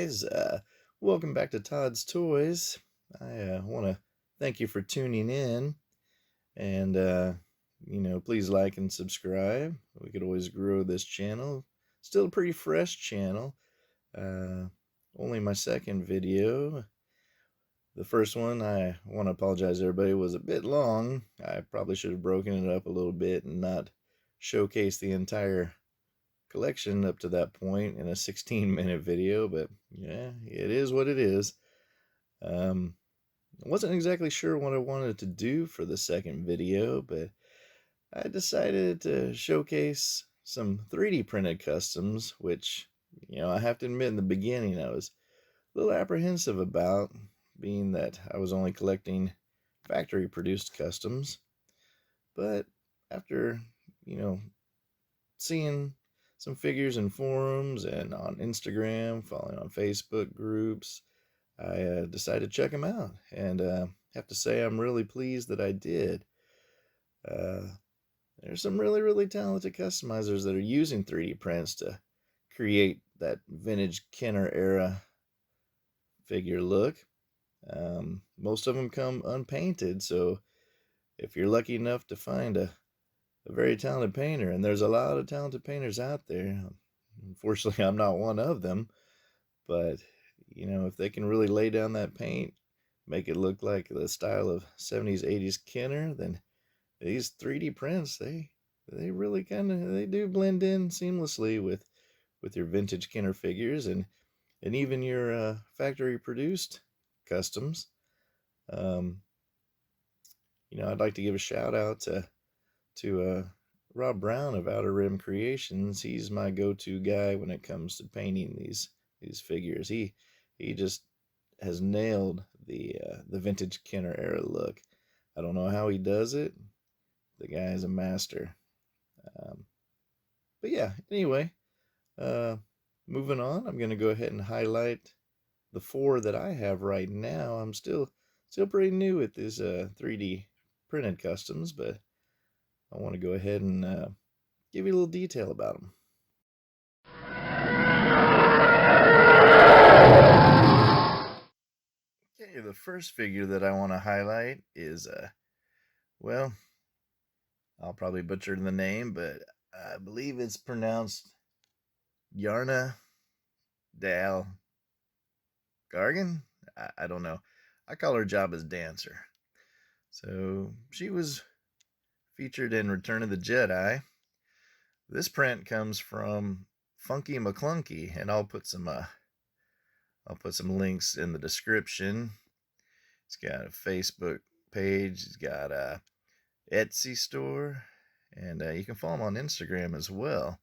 guys, welcome back to Todd's Toys. I want to thank you for tuning in, and please like and subscribe. We could always grow this channel. Still a pretty fresh channel. Uh, Only my second video. The first one, I want to apologize everybody, was a bit long. I probably should have broken it up a little bit and not showcased the entire collection up to that point in a 16-minute video, but yeah, it is what it is. I wasn't exactly sure what I wanted to do for the second video, but I decided to showcase some 3D printed customs, which, I have to admit in the beginning I was a little apprehensive about, being that I was only collecting factory produced customs. But after, seeing some figures in forums and on Instagram, following on Facebook groups, I decided to check them out, and have to say I'm really pleased that I did. There's some really talented customizers that are using 3D prints to create that vintage Kenner era figure look. Most of them come unpainted, so if you're lucky enough to find a very talented painter, and there's a lot of talented painters out there. Unfortunately, I'm not one of them, but if they can really lay down that paint, make it look like the style of 70s, 80s Kenner, then these 3D prints, they really they do blend in seamlessly with your vintage Kenner figures and even your factory produced customs. I'd like to give a shout out to Rob Brown of Outer Rim Creations. He's my go-to guy when it comes to painting these figures. He just has nailed the vintage Kenner era look. I don't know how he does it. The guy is a master. But yeah, anyway, moving on, I'm going to go ahead and highlight the 4 that I have right now. I'm still pretty new at these 3D printed customs, but I want to go ahead and give you a little detail about them. Okay, the first figure that I want to highlight is, well, I'll probably butcher the name, but I believe it's pronounced Yarna Dal Gargan? I don't know. I call her job as dancer. So she was featured in Return of the Jedi. This print comes from Funky Maclunkey, and I'll put some links in the description. It's got a Facebook page. It's got a Etsy store, and you can follow him on Instagram as well.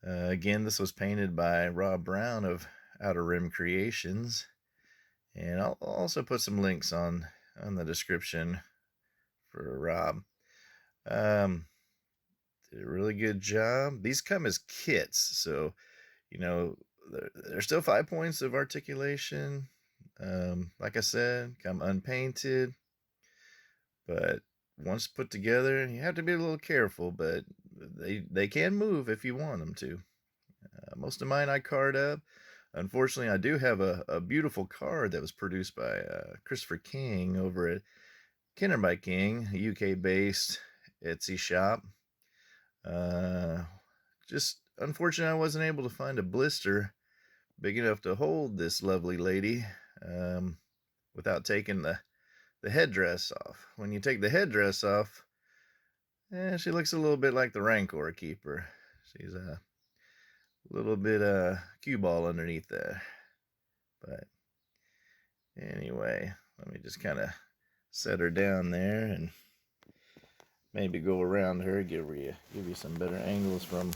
Again, this was painted by Rob Brown of Outer Rim Creations, and I'll also put some links on the description for Rob. Did a really good job. These come as kits, so they're still 5 points of articulation. Like I said, come unpainted, but once put together, you have to be a little careful, but they can move if you want them to. Most of mine I card up. Unfortunately, I do have a beautiful card that was produced by Christopher King over at KennerByKing, a UK-based Etsy shop. Just unfortunately, I wasn't able to find a blister big enough to hold this lovely lady without taking the headdress off. When you take the headdress off, she looks a little bit like the Rancor Keeper. She's a little bit cue ball underneath there. But anyway, let me just kind of set her down there and maybe go around her, give you some better angles from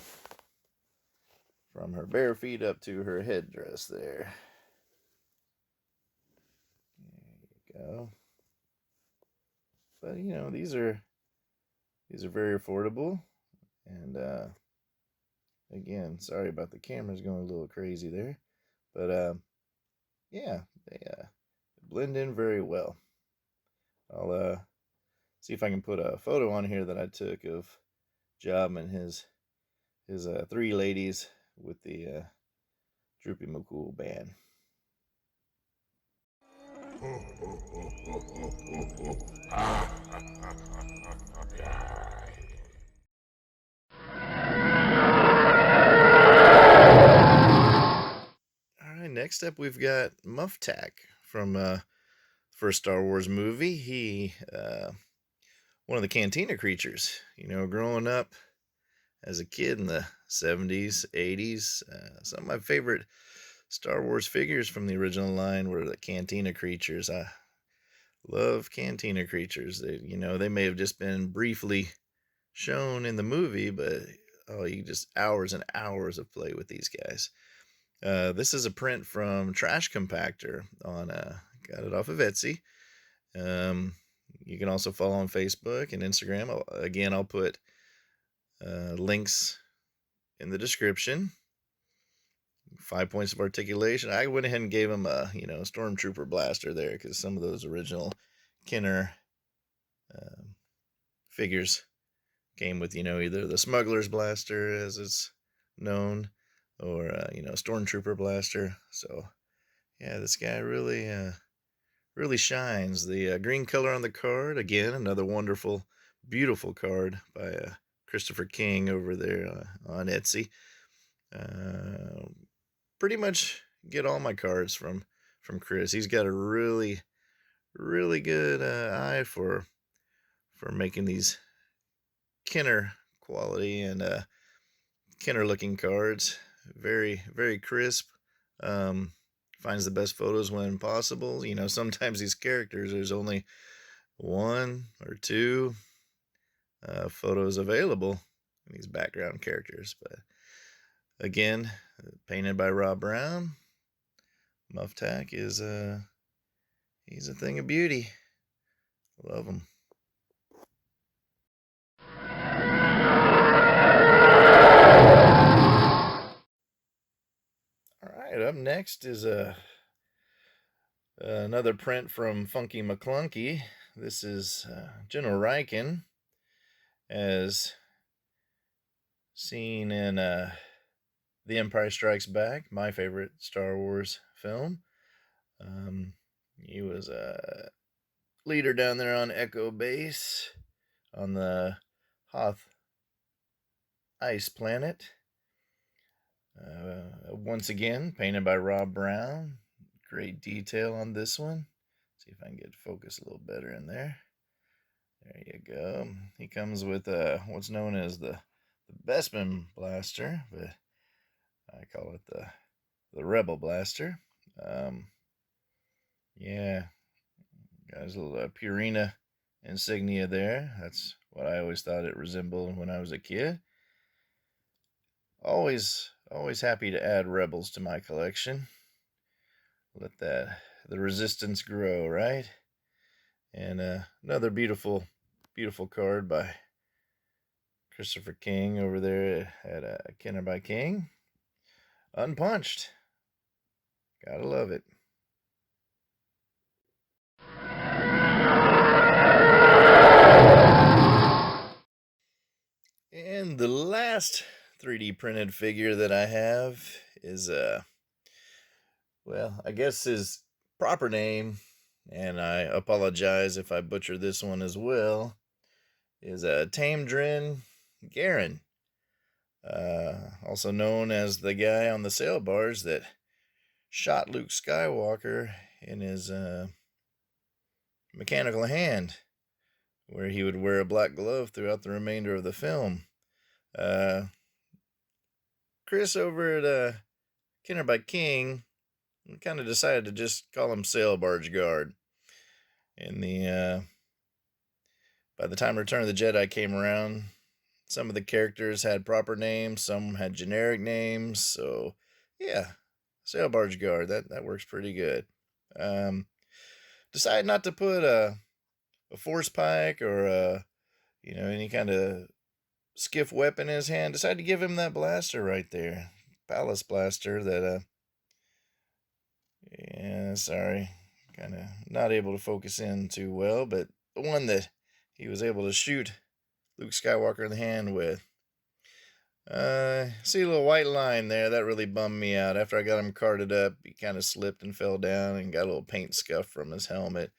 her bare feet up to her headdress there. There you go. But these are very affordable, and again, sorry about the camera's going a little crazy there, but yeah, they blend in very well. I'll see if I can put a photo on here that I took of Job and his 3 ladies with the Droopy McCool band. Alright, next up we've got Mufftack from first Star Wars movie. He one of the Cantina creatures. You know, growing up as a kid in the 70s, 80s, some of my favorite Star Wars figures from the original line were the Cantina creatures. I love Cantina creatures. They may have just been briefly shown in the movie, but oh, you just hours and hours of play with these guys. This is a print from Trash Compactor on got it off of Etsy. You can also follow on Facebook and Instagram. I'll put links in the description. 5 points of articulation. I went ahead and gave him a stormtrooper blaster there, because some of those original Kenner figures came with either the smuggler's blaster, as it's known, or stormtrooper blaster. So yeah, this guy really shines. The green color on the card, again, another wonderful, beautiful card by Christopher King over there on Etsy. Pretty much get all my cards from Chris. He's got a really good eye for making these Kenner quality and Kenner looking cards. Very crisp. Finds the best photos when possible. Sometimes these characters, there's only one or two photos available in these background characters, but again, painted by Rob Brown. Mufftack is he's a thing of beauty. Love him. All right, up next is another print from Funky Maclunkey. This is General Ryken, as seen in The Empire Strikes Back, my favorite Star Wars film. He was a leader down there on Echo Base on the Hoth ice planet. Once again, painted by Rob Brown. Great detail on this one. See if I can get focus a little better in there. There you go. He comes with what's known as the Bespin blaster, but I call it the Rebel blaster. Yeah, got his little Purina insignia there. That's what I always thought it resembled when I was a kid. Always happy to add Rebels to my collection. Let the resistance grow, right? And another beautiful card by Christopher King over there at KennerByKing. Unpunched. Gotta love it. And the last 3D printed figure that I have is well, I guess his proper name, and I apologize if I butcher this one as well, is Tamdrin Garen, also known as the guy on the sail bars that shot Luke Skywalker in his mechanical hand, where he would wear a black glove throughout the remainder of the film. Chris over at KennerByKing kind of decided to just call him Sail Barge Guard. In the by the time Return of the Jedi came around, some of the characters had proper names, some had generic names. So yeah, Sail Barge Guard, that works pretty good. Decided not to put a force pike or any kind of skiff weapon in his hand. Decided to give him that blaster right there, Palace blaster. That yeah, sorry, kind of not able to focus in too well, but the one that he was able to shoot Luke Skywalker in the hand with. See a little white line there. That really bummed me out. After I got him carded up, he kind of slipped and fell down and got a little paint scuff from his helmet.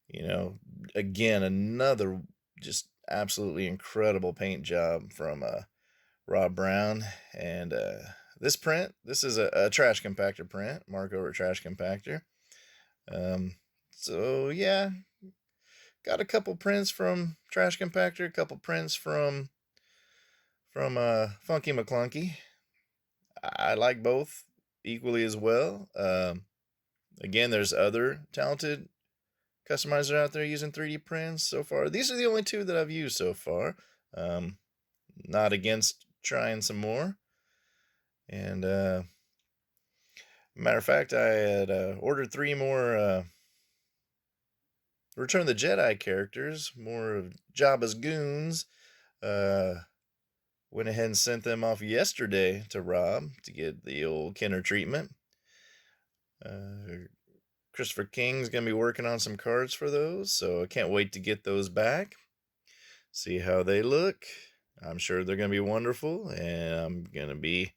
You know, again, another just absolutely incredible paint job from Rob Brown. And this print, this is a trash compactor print, mark over trash compactor. So yeah, got a couple prints from trash compactor, a couple prints from Funky Maclunkey. I like both equally as well. Again, there's other talented customizers out there using 3D prints so far. These are the only two that I've used so far. Not against trying some more. And matter of fact, I had ordered 3 more Return of the Jedi characters, more of Jabba's goons. Went ahead and sent them off yesterday to Rob to get the old Kenner treatment. Christopher King's going to be working on some cards for those, so I can't wait to get those back. See how they look. I'm sure they're going to be wonderful, and I'm going to be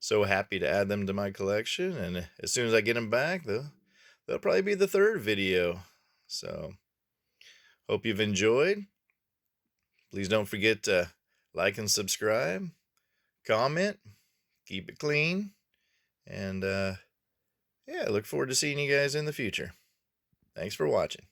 so happy to add them to my collection. And as soon as I get them back, they'll probably be the 3rd video. So, hope you've enjoyed. Please don't forget to like and subscribe, comment, keep it clean, and yeah, I look forward to seeing you guys in the future. Thanks for watching.